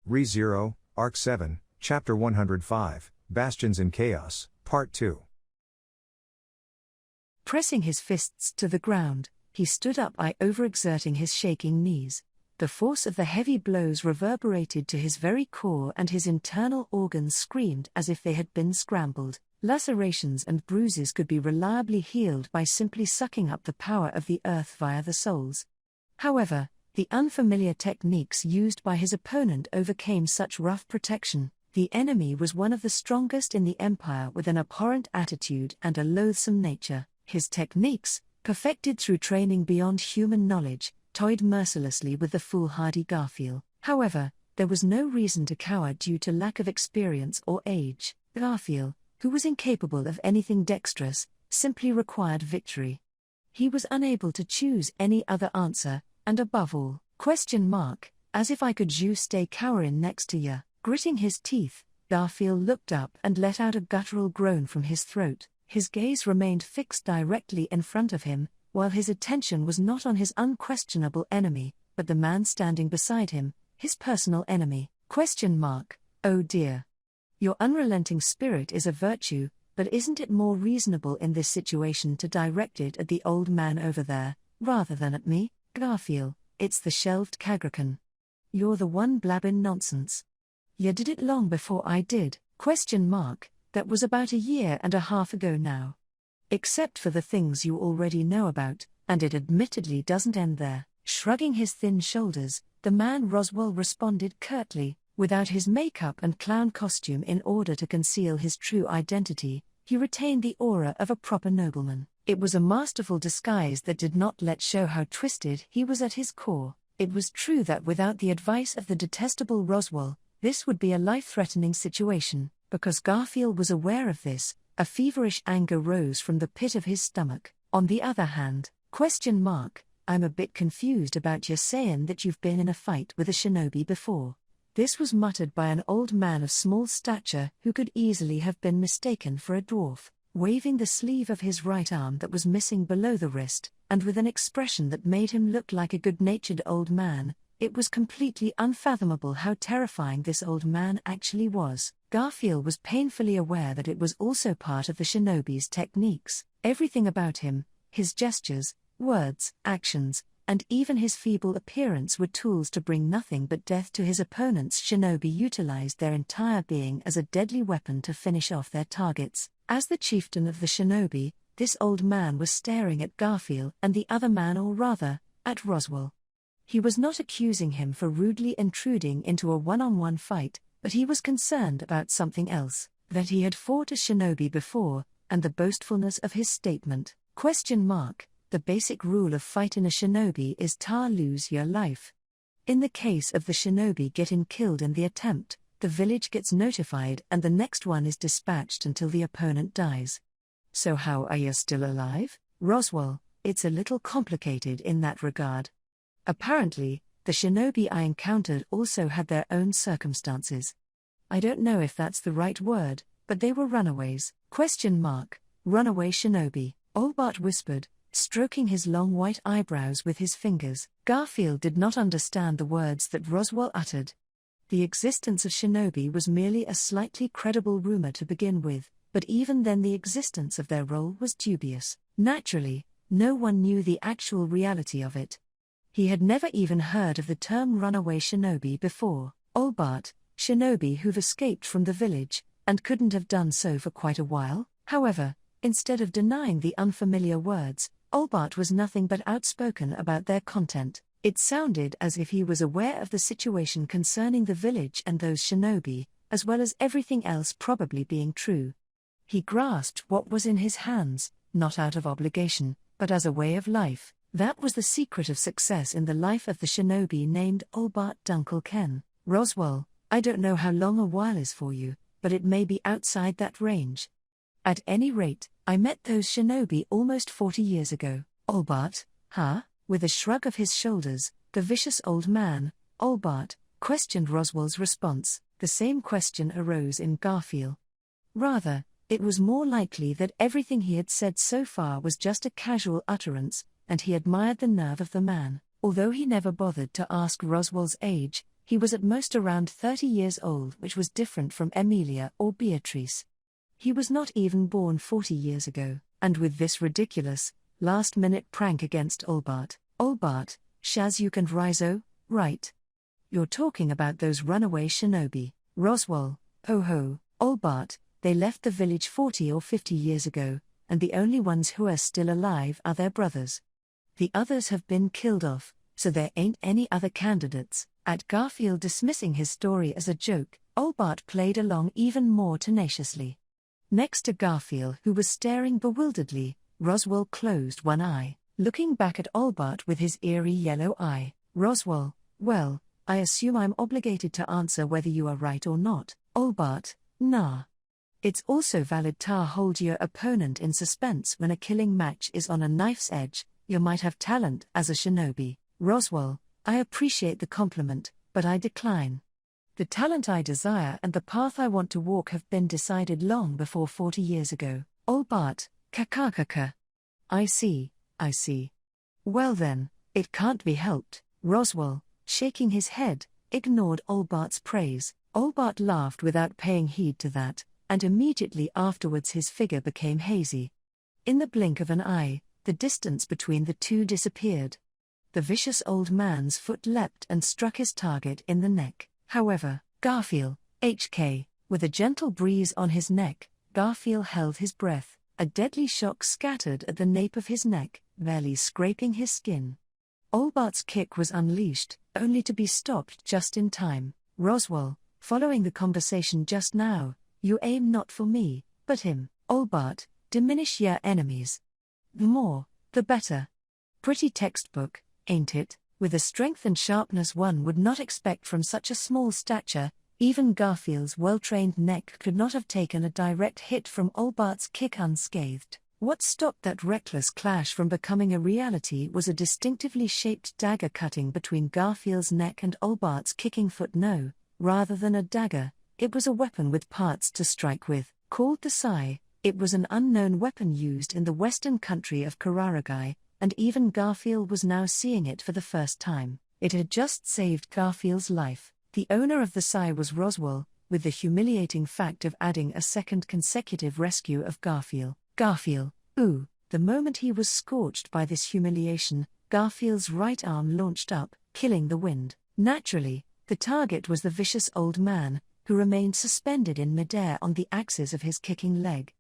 Re-Zero, Arc 7, Chapter 105, Bastions in Chaos, Part 2. Pressing his fists to the ground, he stood up by overexerting his shaking knees. The force of the heavy blows reverberated to his very core, and his internal organs screamed as if they had been scrambled. Lacerations and bruises could be reliably healed by simply sucking up the power of the earth via the souls. However, the unfamiliar techniques used by his opponent overcame such rough protection. The enemy was one of the strongest in the Empire, with an abhorrent attitude and a loathsome nature. His techniques, perfected through training beyond human knowledge, toyed mercilessly with the foolhardy Garfield. However, there was no reason to cower due to lack of experience or age. Garfield, who was incapable of anything dexterous, simply required victory. He was unable to choose any other answer, and above all, as if I could you stay cowerin' next to ya. Gritting his teeth, Garfield looked up and let out a guttural groan from his throat. His gaze remained fixed directly in front of him, while his attention was not on his unquestionable enemy, but the man standing beside him, his personal enemy. Oh dear. Your unrelenting spirit is a virtue, but isn't it more reasonable in this situation to direct it at the old man over there, rather than at me? Garfield, it's the shelved Kagrakan. You're the one blabbin' nonsense. Ya did it long before I did. That was about a year and a half ago now. Except for the things you already know about, and it admittedly doesn't end there. Shrugging his thin shoulders, the man Roswell responded curtly. Without his makeup and clown costume in order to conceal his true identity, he retained the aura of a proper nobleman. It was a masterful disguise that did not let show how twisted he was at his core. It was true that without the advice of the detestable Roswell, this would be a life-threatening situation. Because Garfield was aware of this, a feverish anger rose from the pit of his stomach. On the other hand, I'm a bit confused about you saying that you've been in a fight with a shinobi before. This was muttered by an old man of small stature who could easily have been mistaken for a dwarf. Waving the sleeve of his right arm that was missing below the wrist, and with an expression that made him look like a good-natured old man, it was completely unfathomable how terrifying this old man actually was. Garfield was painfully aware that it was also part of the shinobi's techniques. Everything about him, his gestures, words, actions, and even his feeble appearance were tools to bring nothing but death to his opponents. Shinobi utilized their entire being as a deadly weapon to finish off their targets. As the chieftain of the shinobi, this old man was staring at Garfield and the other man, or rather, at Roswell. He was not accusing him for rudely intruding into a one-on-one fight, but he was concerned about something else, that he had fought a shinobi before, and the boastfulness of his statement. The basic rule of fight in a shinobi is lose your life. In the case of the shinobi getting killed in the attempt, the village gets notified and the next one is dispatched until the opponent dies. So how are you still alive? Roswell, it's a little complicated in that regard. Apparently, the shinobi I encountered also had their own circumstances. I don't know if that's the right word, but they were runaways. Runaway shinobi, Olbart whispered, stroking his long white eyebrows with his fingers. Garfield did not understand the words that Roswell uttered. The existence of shinobi was merely a slightly credible rumor to begin with, but even then the existence of their role was dubious. Naturally, no one knew the actual reality of it. He had never even heard of the term runaway shinobi before. Olbart, shinobi who've escaped from the village, and couldn't have done so for quite a while. However, instead of denying the unfamiliar words, Olbart was nothing but outspoken about their content. It sounded as if he was aware of the situation concerning the village and those shinobi, as well as everything else probably being true. He grasped what was in his hands, not out of obligation, but as a way of life. That was the secret of success in the life of the shinobi named Olbart Dunkelken. Roswell, I don't know how long a while is for you, but it may be outside that range. At any rate, I met those shinobi almost 40 years ago. Olbart, huh? With a shrug of his shoulders, the vicious old man, Olbart, questioned Roswell's response. The same question arose in Garfield. Rather, it was more likely that everything he had said so far was just a casual utterance, and he admired the nerve of the man. Although he never bothered to ask Roswell's age, He was at most around 30 years old, which was different from Emilia or Beatrice. He was not even born 40 years ago, and with this ridiculous, last-minute prank against Olbart, Shazuk and Rizo, right? You're talking about those runaway shinobi, Roswell, oh ho, Olbart, they left the village 40 or 50 years ago, and the only ones who are still alive are their brothers. The others have been killed off, so there ain't any other candidates. At Garfield dismissing his story as a joke, Olbart played along even more tenaciously. Next to Garfield, who was staring bewilderedly, Roswell closed one eye, looking back at Olbart with his eerie yellow eye. Roswell, well, I assume I'm obligated to answer whether you are right or not. Olbart, nah. It's also valid to hold your opponent in suspense when a killing match is on a knife's edge. You might have talent as a shinobi. Roswell, I appreciate the compliment, but I decline. The talent I desire and the path I want to walk have been decided long before 40 years ago. Olbart, kakakaka. I see. Well then, it can't be helped. Roswell, shaking his head, ignored Olbart's praise. Olbart laughed without paying heed to that, and immediately afterwards his figure became hazy. In the blink of an eye, the distance between the two disappeared. The vicious old man's foot leapt and struck his target in the neck. However, Garfield, HK, with a gentle breeze on his neck, Garfield held his breath. A deadly shock scattered at the nape of his neck, barely scraping his skin. Olbart's kick was unleashed, only to be stopped just in time. Roswell, following the conversation just now, you aim not for me, but him. Olbart, diminish your enemies. The more, the better. Pretty textbook, ain't it? With the strength and sharpness one would not expect from such a small stature, even Garfield's well-trained neck could not have taken a direct hit from Olbart's kick unscathed. What stopped that reckless clash from becoming a reality was a distinctively shaped dagger cutting between Garfield's neck and Olbart's kicking foot. No, rather than a dagger, it was a weapon with parts to strike with, called the sai. It was an unknown weapon used in the western country of Kuraragai, and even Garfield was now seeing it for the first time. It had just saved Garfield's life. The owner of the sai was Roswell, with the humiliating fact of adding a second consecutive rescue of Garfield. Garfield, ooh, the moment he was scorched by this humiliation, Garfield's right arm launched up, killing the wind. Naturally, the target was the vicious old man, who remained suspended in midair on the axis of his kicking leg.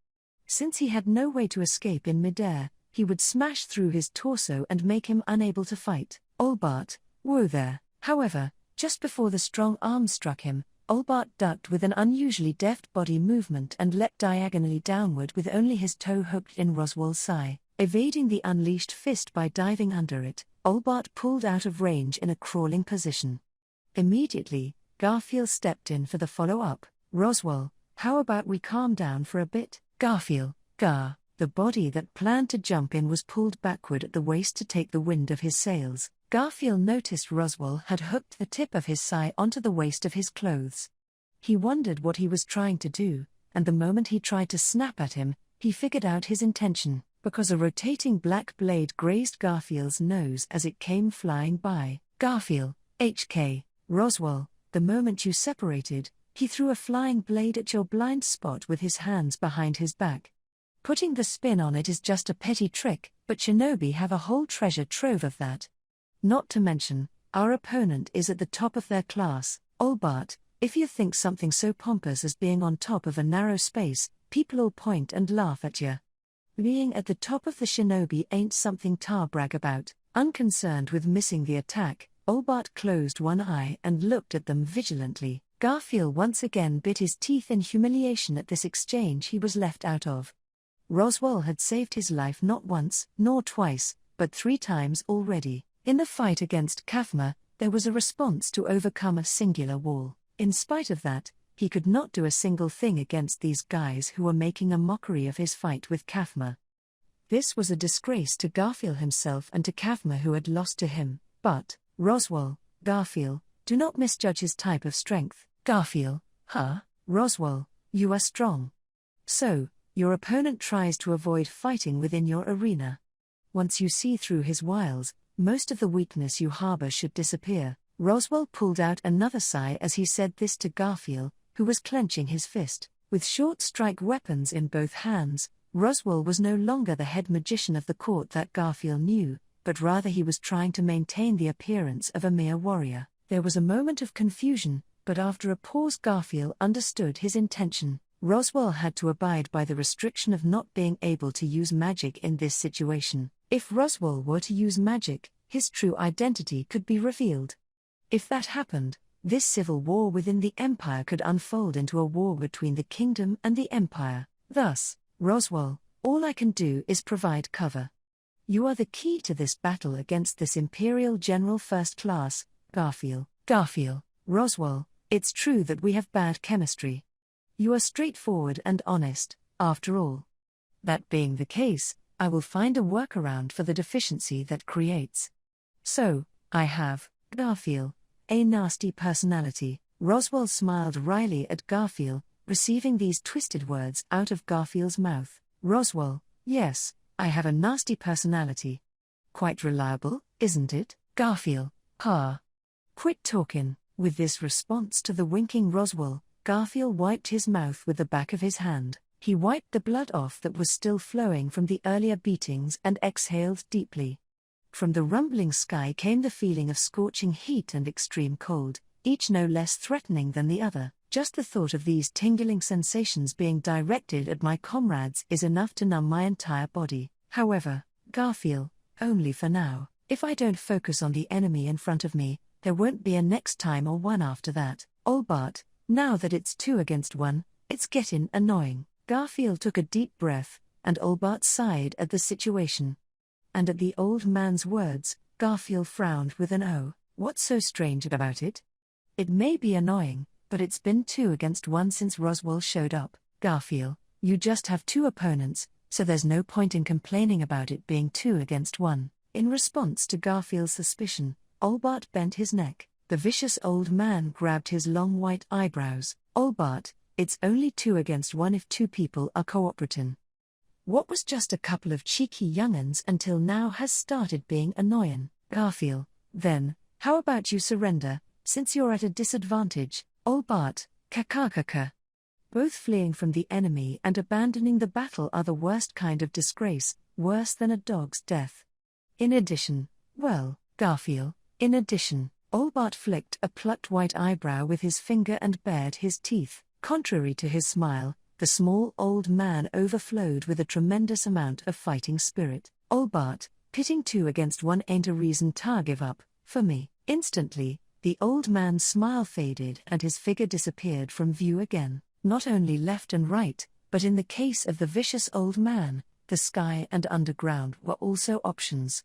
Since he had no way to escape in midair, he would smash through his torso and make him unable to fight. Olbart, whoa there. However, just before the strong arm struck him, Olbart ducked with an unusually deft body movement and leapt diagonally downward with only his toe hooked in Roswell's sai. Evading the unleashed fist by diving under it, Olbart pulled out of range in a crawling position. Immediately, Garfield stepped in for the follow-up. Roswell, how about we calm down for a bit? Garfield, the body that planned to jump in was pulled backward at the waist to take the wind of his sails. Garfield noticed Roswell had hooked the tip of his sai onto the waist of his clothes. He wondered what he was trying to do, and the moment he tried to snap at him, he figured out his intention, because a rotating black blade grazed Garfield's nose as it came flying by. Garfield, HK, Roswell, the moment you separated, he threw a flying blade at your blind spot with his hands behind his back. Putting the spin on it is just a petty trick, but shinobi have a whole treasure trove of that. Not to mention, our opponent is at the top of their class. Olbart, if you think something so pompous as being on top of a narrow space, people'll point and laugh at you. Being at the top of the shinobi ain't something to brag about. Unconcerned with missing the attack, Olbart closed one eye and looked at them vigilantly. Garfield once again bit his teeth in humiliation at this exchange he was left out of. Roswell had saved his life not once, nor twice, but 3 times already. In the fight against Kafma, there was a response to overcome a singular wall. In spite of that, he could not do a single thing against these guys who were making a mockery of his fight with Kafma. This was a disgrace to Garfield himself and to Kafma who had lost to him. But, Roswell, Garfield, do not misjudge his type of strength. Garfield, Roswell, you are strong. So, your opponent tries to avoid fighting within your arena. Once you see through his wiles, most of the weakness you harbor should disappear. Roswell pulled out another sigh as he said this to Garfield, who was clenching his fist. With short strike weapons in both hands, Roswell was no longer the head magician of the court that Garfield knew, but rather he was trying to maintain the appearance of a mere warrior. There was a moment of confusion, but after a pause Garfield understood his intention. Roswell had to abide by the restriction of not being able to use magic in this situation. If Roswell were to use magic, his true identity could be revealed. If that happened, this civil war within the Empire could unfold into a war between the Kingdom and the Empire. Thus, Roswell, all I can do is provide cover. You are the key to this battle against this Imperial General First Class, Garfield. Garfield, Roswell, it's true that we have bad chemistry. You are straightforward and honest, after all. That being the case, I will find a workaround for the deficiency that creates. So, I have, Garfield, a nasty personality. Roswell smiled wryly at Garfield, receiving these twisted words out of Garfield's mouth. Roswell, yes, I have a nasty personality. Quite reliable, isn't it? Garfield, ha. Quit talkin'. With this response to the winking Roswell, Garfield wiped his mouth with the back of his hand. He wiped the blood off that was still flowing from the earlier beatings and exhaled deeply. From the rumbling sky came the feeling of scorching heat and extreme cold, each no less threatening than the other. Just the thought of these tingling sensations being directed at my comrades is enough to numb my entire body. However, Garfield, only for now. If I don't focus on the enemy in front of me, there won't be a next time or one after that. Olbart, now that it's 2 against 1, it's getting annoying. Garfield took a deep breath, and Olbart sighed at the situation. And at the old man's words, Garfield frowned with an "Oh, what's so strange about it? It may be annoying, but it's been 2 against 1 since Roswell showed up. Garfield, you just have 2 opponents, so there's no point in complaining about it being 2 against 1. In response to Garfield's suspicion, Olbart bent his neck. The vicious old man grabbed his long white eyebrows. Olbart, it's only 2 against 1 if 2 people are cooperating. What was just a couple of cheeky young'uns until now has started being annoying. Garfield, then, how about you surrender, since you're at a disadvantage? Olbart, kakakaka. Both fleeing from the enemy and abandoning the battle are the worst kind of disgrace, worse than a dog's death. In addition, well, Garfield, in addition, Olbart flicked a plucked white eyebrow with his finger and bared his teeth. Contrary to his smile, the small old man overflowed with a tremendous amount of fighting spirit. Olbart, pitting 2 against 1 ain't a reason to give up, for me. Instantly, the old man's smile faded and his figure disappeared from view again. Not only left and right, but in the case of the vicious old man, the sky and underground were also options.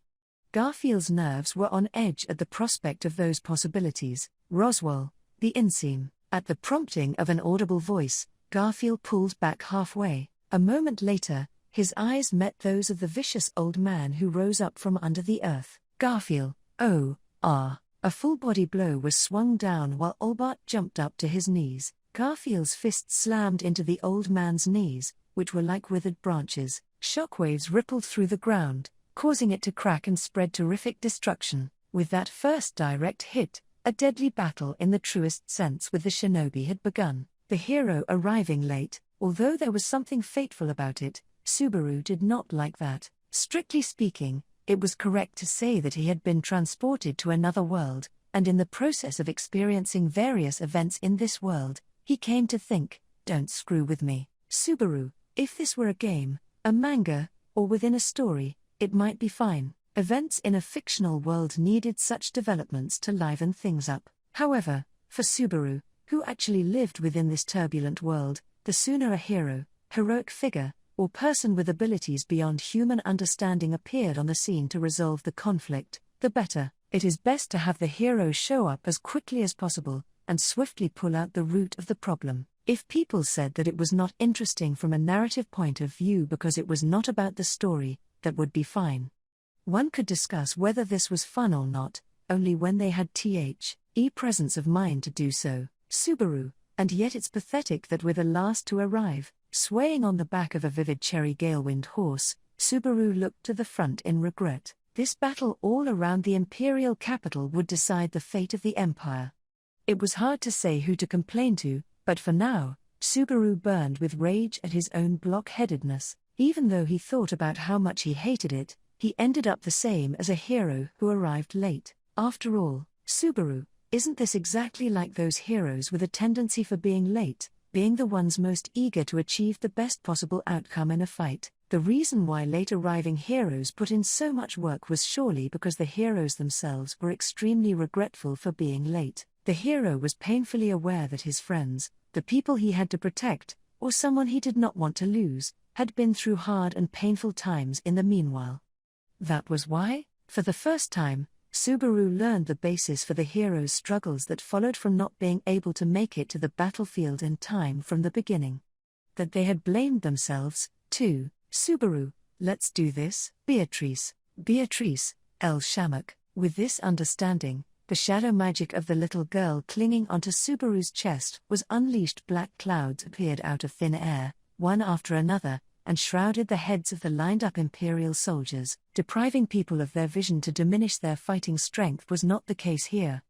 Garfield's nerves were on edge at the prospect of those possibilities. Roswell, the inseam. At the prompting of an audible voice, Garfield pulled back halfway. A moment later, his eyes met those of the vicious old man who rose up from under the earth. Garfield, oh, ah. A full-body blow was swung down while Olbart jumped up to his knees. Garfield's fist slammed into the old man's knees, which were like withered branches. Shockwaves rippled through the ground, causing it to crack and spread terrific destruction. With that first direct hit, a deadly battle in the truest sense with the shinobi had begun. The hero arriving late, although there was something fateful about it, Subaru did not like that. Strictly speaking, it was correct to say that he had been transported to another world, and in the process of experiencing various events in this world, he came to think, don't screw with me, Subaru. If this were a game, a manga, or within a story, it might be fine. Events in a fictional world needed such developments to liven things up. However, for Subaru, who actually lived within this turbulent world, the sooner a hero, heroic figure, or person with abilities beyond human understanding appeared on the scene to resolve the conflict, the better. It is best to have the hero show up as quickly as possible, and swiftly pull out the root of the problem. If people said that it was not interesting from a narrative point of view because it was not about the story, that would be fine. One could discuss whether this was fun or not, only when they had the presence of mind to do so. Subaru, and yet it's pathetic that we're the last to arrive. Swaying on the back of a vivid cherry gale-wind horse, Subaru looked to the front in regret. This battle all around the imperial capital would decide the fate of the empire. It was hard to say who to complain to, but for now, Subaru burned with rage at his own blockheadedness. Even though he thought about how much he hated it, he ended up the same as a hero who arrived late. After all, Subaru, isn't this exactly like those heroes with a tendency for being late, being the ones most eager to achieve the best possible outcome in a fight? The reason why late-arriving heroes put in so much work was surely because the heroes themselves were extremely regretful for being late. The hero was painfully aware that his friends, the people he had to protect, or someone he did not want to lose, had been through hard and painful times in the meanwhile. That was why, for the first time, Subaru learned the basis for the hero's struggles that followed from not being able to make it to the battlefield in time from the beginning. That they had blamed themselves, too. Subaru, let's do this, Beatrice, El Shamak. With this understanding, the shadow magic of the little girl clinging onto Subaru's chest was unleashed. Black clouds appeared out of thin air, one after another, and shrouded the heads of the lined-up Imperial soldiers. Depriving people of their vision to diminish their fighting strength was not the case here.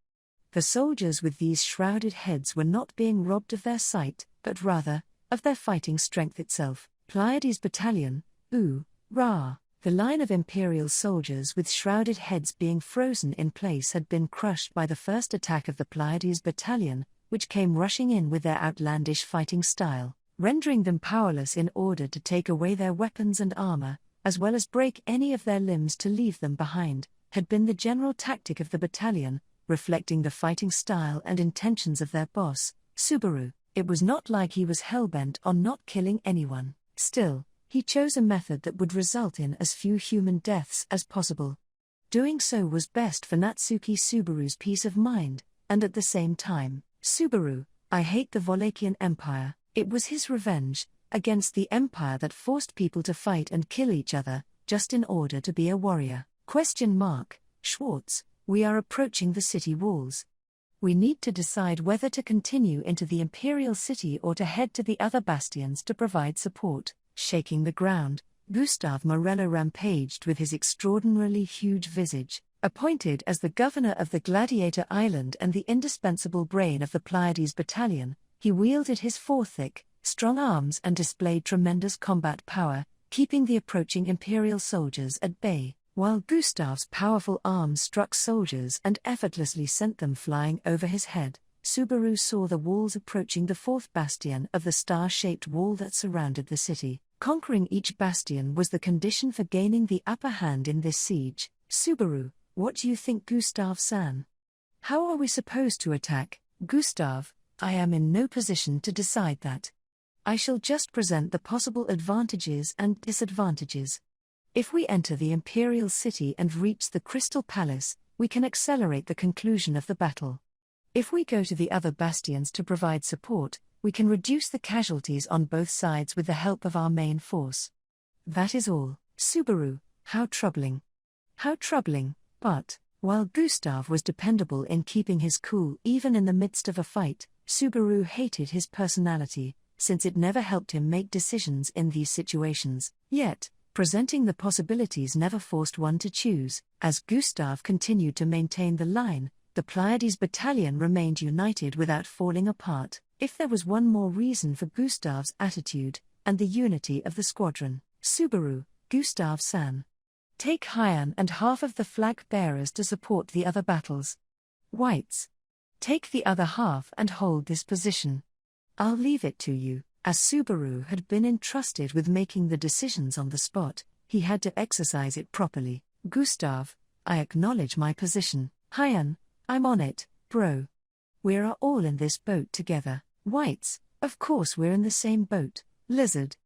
The soldiers with these shrouded heads were not being robbed of their sight, but rather, of their fighting strength itself. Pleiades Battalion, Ra. The line of Imperial soldiers with shrouded heads being frozen in place had been crushed by the first attack of the Pleiades Battalion, which came rushing in with their outlandish fighting style, rendering them powerless in order to take away their weapons and armor, as well as break any of their limbs to leave them behind, had been the general tactic of the battalion, reflecting the fighting style and intentions of their boss, Subaru. It was not like he was hell-bent on not killing anyone. Still, he chose a method that would result in as few human deaths as possible. Doing so was best for Natsuki Subaru's peace of mind, and at the same time, Subaru, I hate the Volakian Empire. It was his revenge against the empire that forced people to fight and kill each other, just in order to be a warrior. Schwartz, we are approaching the city walls. We need to decide whether to continue into the Imperial City or to head to the other bastions to provide support. Shaking the ground, Gustave Morello rampaged with his extraordinarily huge visage. Appointed as the governor of the Gladiator Island and the indispensable brain of the Pleiades Battalion, he wielded his four thick, strong arms and displayed tremendous combat power, keeping the approaching Imperial soldiers at bay. While Gustave's powerful arms struck soldiers and effortlessly sent them flying over his head, Subaru saw the walls approaching the fourth bastion of the star-shaped wall that surrounded the city. Conquering each bastion was the condition for gaining the upper hand in this siege. Subaru, what do you think, Gustave-san? How are we supposed to attack? Gustave, I am in no position to decide that. I shall just present the possible advantages and disadvantages. If we enter the Imperial City and reach the Crystal Palace, we can accelerate the conclusion of the battle. If we go to the other bastions to provide support, we can reduce the casualties on both sides with the help of our main force. That is all. Subaru, how troubling. How troubling, but, while Gustave was dependable in keeping his cool even in the midst of a fight, Subaru hated his personality, since it never helped him make decisions in these situations. Yet, presenting the possibilities never forced one to choose. As Gustave continued to maintain the line, the Pleiades Battalion remained united without falling apart. If there was one more reason for Gustave's attitude, and the unity of the squadron, Subaru, Gustave-san. Take Hyan and half of the flag bearers to support the other battles. Whites. Take the other half and hold this position. I'll leave it to you. As Subaru had been entrusted with making the decisions on the spot, he had to exercise it properly. Gustave, I acknowledge my position. Hyan, I'm on it, bro. We're all in this boat together. Whites, of course we're in the same boat. Lizard.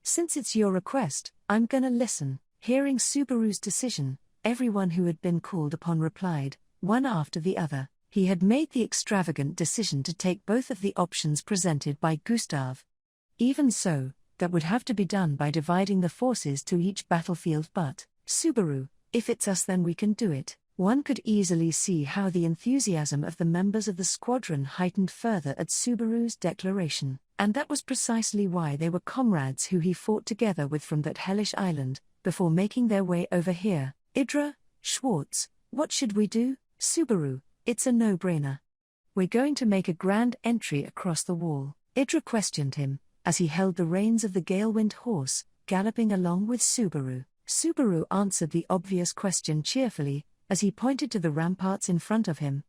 Since it's your request, I'm gonna listen. Hearing Subaru's decision, everyone who had been called upon replied, one after the other. He had made the extravagant decision to take both of the options presented by Gustave. Even so, that would have to be done by dividing the forces to each battlefield. But, Subaru, if it's us then we can do it. One could easily see how the enthusiasm of the members of the squadron heightened further at Subaru's declaration, and that was precisely why they were comrades who he fought together with from that hellish island, before making their way over here. Idra, Schwartz, what should we do? Subaru, it's a no-brainer. We're going to make a grand entry across the wall. Idra questioned him, as he held the reins of the Galewind horse, galloping along with Subaru. Subaru answered the obvious question cheerfully, as he pointed to the ramparts in front of him.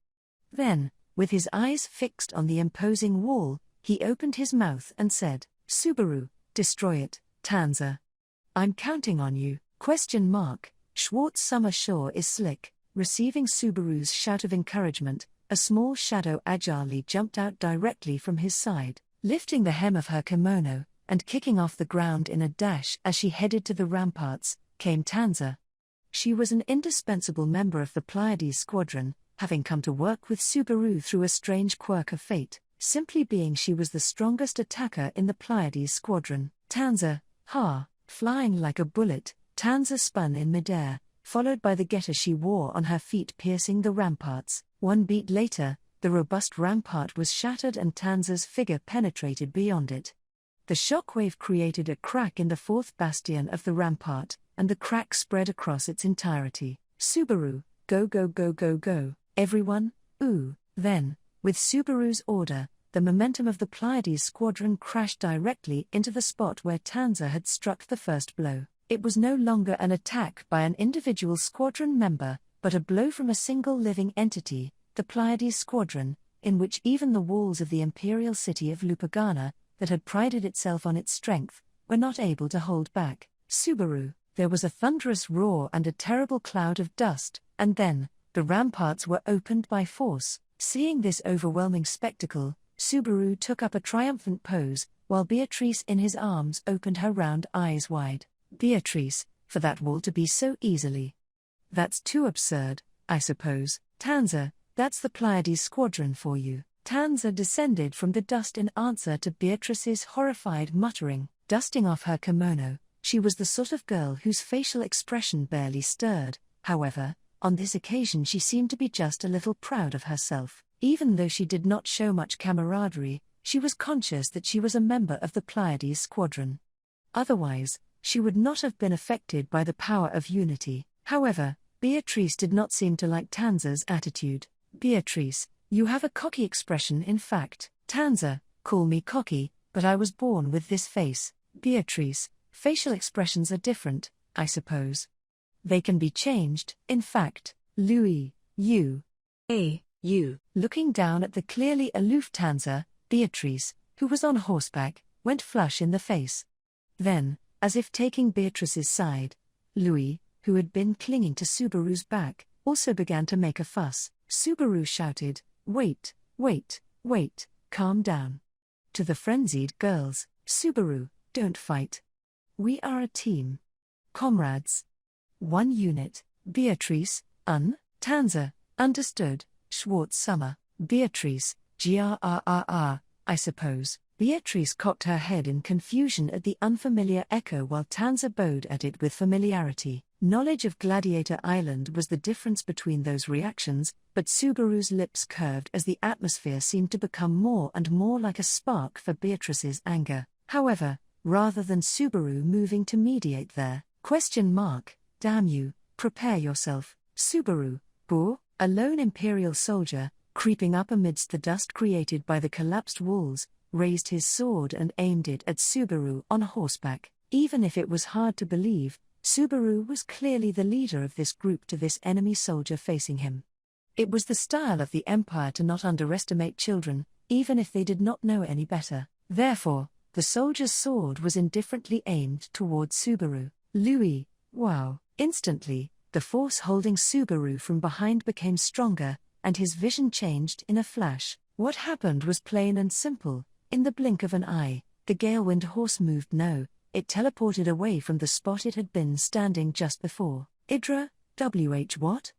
Then, with his eyes fixed on the imposing wall, he opened his mouth and said, Subaru, destroy it, Tanza. I'm counting on you, ? Schwartz summer sure is slick. Receiving Subaru's shout of encouragement, a small shadow agilely jumped out directly from his side, lifting the hem of her kimono, and kicking off the ground in a dash as she headed to the ramparts, came Tanza. She was an indispensable member of the Pleiades squadron, having come to work with Subaru through a strange quirk of fate, simply being she was the strongest attacker in the Pleiades squadron. Tanza, flying like a bullet, Tanza spun in midair, followed by the getter she wore on her feet piercing the ramparts. One beat later, the robust rampart was shattered and Tanza's figure penetrated beyond it. The shockwave created a crack in the fourth bastion of the rampart, and the crack spread across its entirety. Subaru, go go go go go, everyone, ooh. Then, with Subaru's order, the momentum of the Pleiades squadron crashed directly into the spot where Tanza had struck the first blow. It was no longer an attack by an individual squadron member, but a blow from a single living entity, the Pleiades squadron, in which even the walls of the imperial city of Lupagana, that had prided itself on its strength, were not able to hold back. Subaru, there was a thunderous roar and a terrible cloud of dust, and then, the ramparts were opened by force. Seeing this overwhelming spectacle, Subaru took up a triumphant pose, while Beatrice in his arms opened her round eyes wide. Beatrice, for that wall to be so easily. That's too absurd, I suppose. Tanza, that's the Pleiades squadron for you. Tanza descended from the dust in answer to Beatrice's horrified muttering. Dusting off her kimono, she was the sort of girl whose facial expression barely stirred. However, on this occasion she seemed to be just a little proud of herself. Even though she did not show much camaraderie, she was conscious that she was a member of the Pleiades squadron. Otherwise, she would not have been affected by the power of unity. However, Beatrice did not seem to like Tanza's attitude. Beatrice, you have a cocky expression in fact. Tanza, call me cocky, but I was born with this face. Beatrice, facial expressions are different, I suppose. They can be changed, in fact. Louis, you. Looking down at the clearly aloof Tanza, Beatrice, who was on horseback, went flush in the face. Then, as if taking Beatrice's side, Louis, who had been clinging to Subaru's back, also began to make a fuss. Subaru shouted, wait, calm down. To the frenzied girls, Subaru, don't fight. We are a team. Comrades. One unit. Beatrice, Tanza, understood. Schwartz summer. Beatrice, grrrr, I suppose. Beatrice cocked her head in confusion at the unfamiliar echo while Tanza bowed at it with familiarity. Knowledge of Gladiator Island was the difference between those reactions, but Subaru's lips curved as the atmosphere seemed to become more and more like a spark for Beatrice's anger. However, rather than Subaru moving to mediate there, ? Damn you, prepare yourself. Subaru, a lone Imperial soldier, creeping up amidst the dust created by the collapsed walls, raised his sword and aimed it at Subaru on horseback. Even if it was hard to believe, Subaru was clearly the leader of this group to this enemy soldier facing him. It was the style of the Empire to not underestimate children, even if they did not know any better. Therefore, the soldier's sword was indifferently aimed towards Subaru. Louis, wow. Instantly, the force holding Subaru from behind became stronger, and his vision changed in a flash. What happened was plain and simple. In the blink of an eye, the Galewind horse moved it teleported away from the spot it had been standing just before. Idra, what?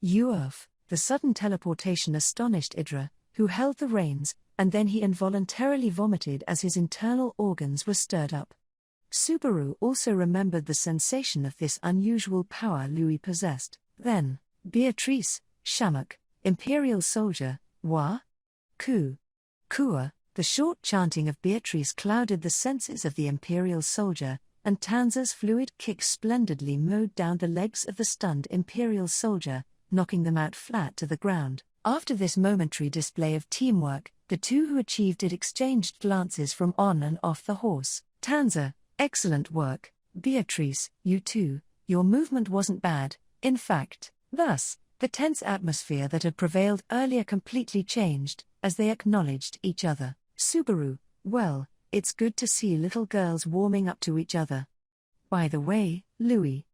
The sudden teleportation astonished Idra, who held the reins, and then he involuntarily vomited as his internal organs were stirred up. Subaru also remembered the sensation of this unusual power Louis possessed. Then, Beatrice, Shamuk, Imperial soldier, Wa? Kua. The short chanting of Beatrice clouded the senses of the Imperial soldier, and Tanza's fluid kick splendidly mowed down the legs of the stunned Imperial soldier, knocking them out flat to the ground. After this momentary display of teamwork, the two who achieved it exchanged glances from on and off the horse. Tanza, excellent work. Beatrice, you too, your movement wasn't bad, in fact. Thus, the tense atmosphere that had prevailed earlier completely changed, as they acknowledged each other. Subaru, well, it's good to see little girls warming up to each other. By the way, Louis.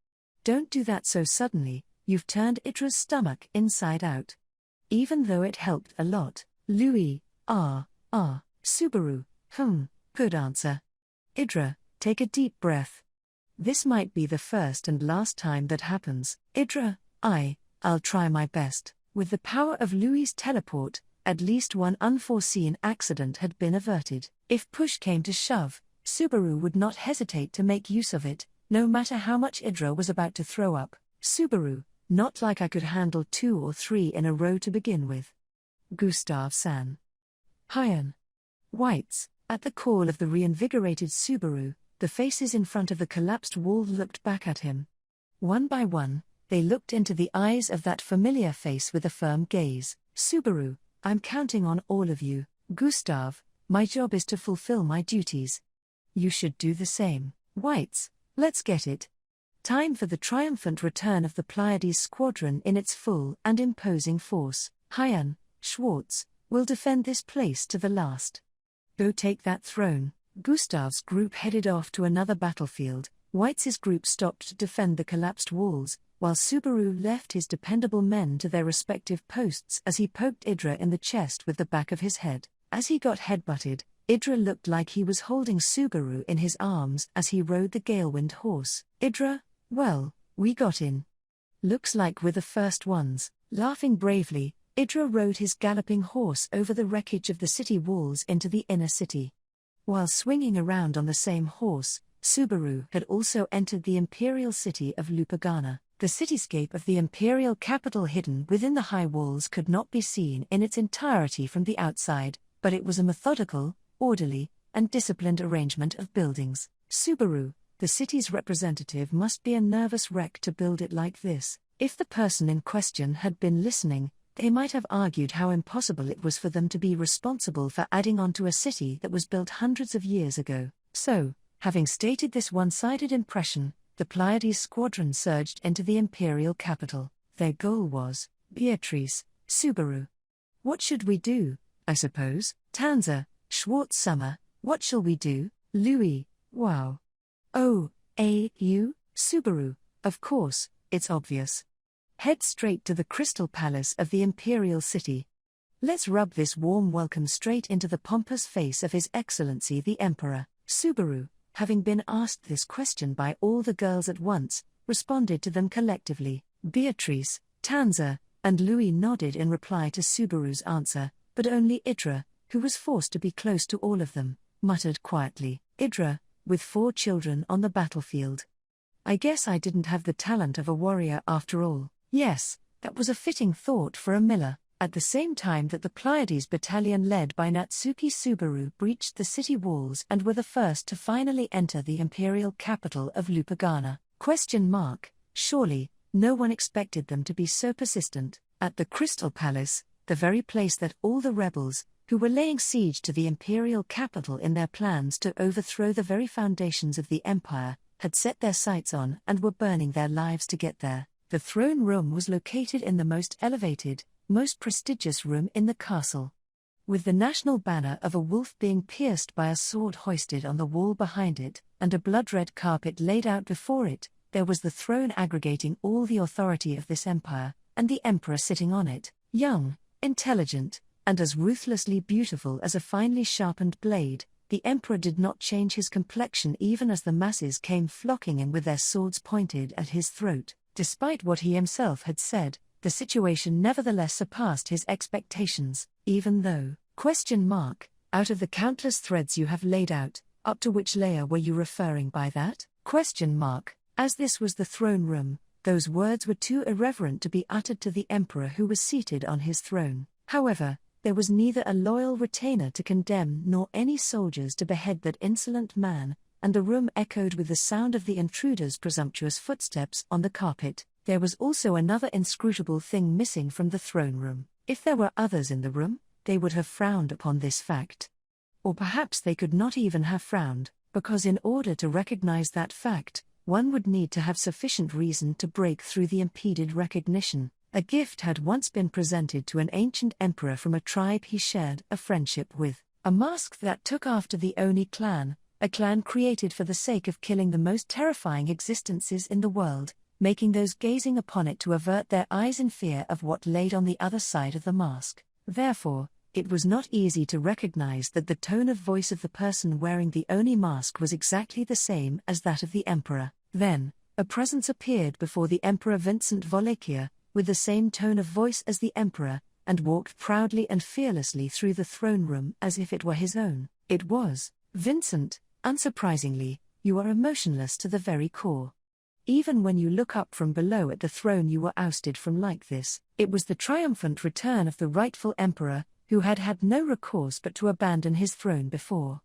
Don't do that so suddenly, you've turned Idra's stomach inside out. Even though it helped a lot. Louis, Subaru, good answer. Idra, take a deep breath. This might be the first and last time that happens. Idra, I'll try my best. With the power of Louis' teleport, at least one unforeseen accident had been averted. If push came to shove, Subaru would not hesitate to make use of it, no matter how much Idra was about to throw up. Subaru, not like I could handle 2 or 3 in a row to begin with. Gustav-san. Hyan. Whites, at the call of the reinvigorated Subaru, the faces in front of the collapsed wall looked back at him. One by one, they looked into the eyes of that familiar face with a firm gaze. Subaru, I'm counting on all of you. Gustav, my job is to fulfill my duties. You should do the same. Whites, let's get it. Time for the triumphant return of the Pleiades squadron in its full and imposing force. Hyan, Schwartz, will defend this place to the last. Go take that throne. Gustav's group headed off to another battlefield. Whites' group stopped to defend the collapsed walls, while Subaru left his dependable men to their respective posts as he poked Idra in the chest with the back of his head. As he got headbutted, Idra looked like he was holding Subaru in his arms as he rode the Galewind horse. Idra, well, we got in. Looks like we're the first ones. Laughing bravely, Idra rode his galloping horse over the wreckage of the city walls into the inner city. While swinging around on the same horse, Subaru had also entered the imperial city of Lupagana. The cityscape of the imperial capital hidden within the high walls could not be seen in its entirety from the outside, but it was a methodical, orderly, and disciplined arrangement of buildings. Subaru, the city's representative, must be a nervous wreck to build it like this. If the person in question had been listening, they might have argued how impossible it was for them to be responsible for adding on to a city that was built hundreds of years ago. So, having stated this one-sided impression, the Pleiades squadron surged into the imperial capital. Their goal was, Beatrice, Subaru. What should we do, I suppose? Tanza, Schwartz Summer, what shall we do? Louis, wow. Oh, you, Subaru, of course, it's obvious. Head straight to the Crystal Palace of the Imperial City. Let's rub this warm welcome straight into the pompous face of His Excellency the Emperor. Subaru, having been asked this question by all the girls at once, responded to them collectively. Beatrice, Tanza, and Louis nodded in reply to Subaru's answer, but only Idra, who was forced to be close to all of them, muttered quietly. Idra, with 4 children on the battlefield. I guess I didn't have the talent of a warrior after all. Yes, that was a fitting thought for a miller. At the same time that the Pleiades battalion led by Natsuki Subaru breached the city walls and were the first to finally enter the imperial capital of Lupagana. Surely, no one expected them to be so persistent. At the Crystal Palace, the very place that all the rebels, who were laying siege to the imperial capital in their plans to overthrow the very foundations of the empire, had set their sights on and were burning their lives to get there. The throne room was located in the most elevated, most prestigious room in the castle. With the national banner of a wolf being pierced by a sword hoisted on the wall behind it, and a blood-red carpet laid out before it, there was the throne aggregating all the authority of this empire, and the emperor sitting on it, young, intelligent, and as ruthlessly beautiful as a finely sharpened blade. The emperor did not change his complexion even as the masses came flocking in with their swords pointed at his throat. Despite what he himself had said, the situation nevertheless surpassed his expectations, even though, out of the countless threads you have laid out, up to which layer were you referring by that? As this was the throne room, those words were too irreverent to be uttered to the emperor who was seated on his throne. However, there was neither a loyal retainer to condemn nor any soldiers to behead that insolent man, and the room echoed with the sound of the intruder's presumptuous footsteps on the carpet. There was also another inscrutable thing missing from the throne room. If there were others in the room, they would have frowned upon this fact. Or perhaps they could not even have frowned, because in order to recognize that fact, one would need to have sufficient reason to break through the impeded recognition. A gift had once been presented to an ancient emperor from a tribe he shared a friendship with, a mask that took after the Oni clan, a clan created for the sake of killing the most terrifying existences in the world, making those gazing upon it to avert their eyes in fear of what laid on the other side of the mask. Therefore, it was not easy to recognize that the tone of voice of the person wearing the Oni mask was exactly the same as that of the emperor. Then, a presence appeared before the Emperor Vincent Wallachia, with the same tone of voice as the emperor, and walked proudly and fearlessly through the throne room as if it were his own. It was, "Vincent, unsurprisingly, you are emotionless to the very core. Even when you look up from below at the throne you were ousted from like this." It was the triumphant return of the rightful emperor, who had had no recourse but to abandon his throne before.